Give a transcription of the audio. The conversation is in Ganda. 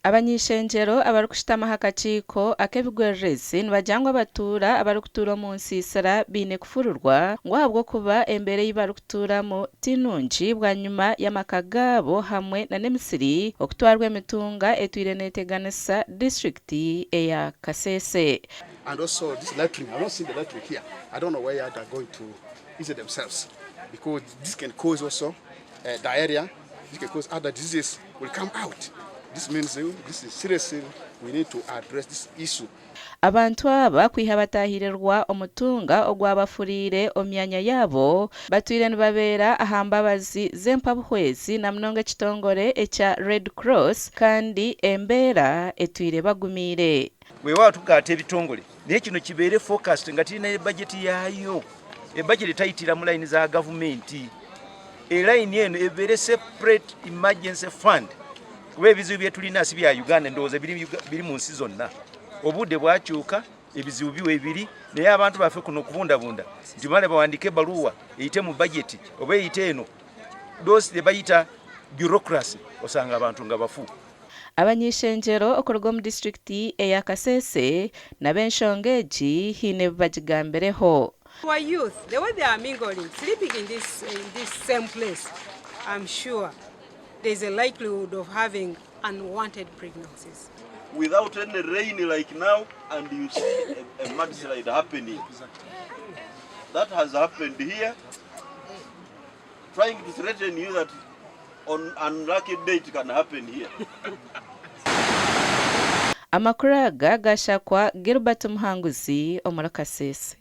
Abanyishenjero abarukushitama Akakiiko ak'ebigwererezi nibajangwa abatuura abarukutuura mu nsiisira biine kufururwa ngu ahabwo kuba embere yibarukutuuramu tinungi bwanyuma y'amaka gaabo hamwe n'emisiri okutwarwa emitunga etwire neeteganisa disitulikiti eya Kasese. And also this latrine, I don't see the latrine here. I don't know where they are going to use it themselves, because this can cause also diarrhea. This can cause other diseases will come out. This means this is seriously, we need to address this issue. Abantu aba kwiha batahirirwa omutunga ogwabafurire omyanya yabo batwire nibabeera aha mbabazi z'empabuhwezi na munonga ekitongore ekya Red Cross kandi embeera etwire bagumiire. Weewaawo tugaata ebitongole naye kino kibeere focused nga tirina budget yaayo. Budget tayitira mu line za gavumenti. Line eno ebeere separate emergency fund. Kuba ebizibu bye tulina si bya Uganda ndowooza biri mu nsi zonna. Obudde bwakyuka ebizibu biwe ebiri naye abantu baffe kuno kubundabunda nti bale bawandike ebbaluwa eyite mu budget oba eyite eno those they bayita bureaucracy osanga abantu nga bafu. Abanyishenjero okuruga mu disitulikiti eya Kasese n'ab'enshonga egi hiine bagigambireho. Our youth, the way they are mingling, sleeping in this same place, I'm sure there's a likelihood of having unwanted pregnancies. Without any rain like now, and you see a mudslide happening. That has happened here, trying to threaten you that on unlucky day it can happen here. Amakuru aga gashakwa Gilbert Muhanguzi omuri Kasese.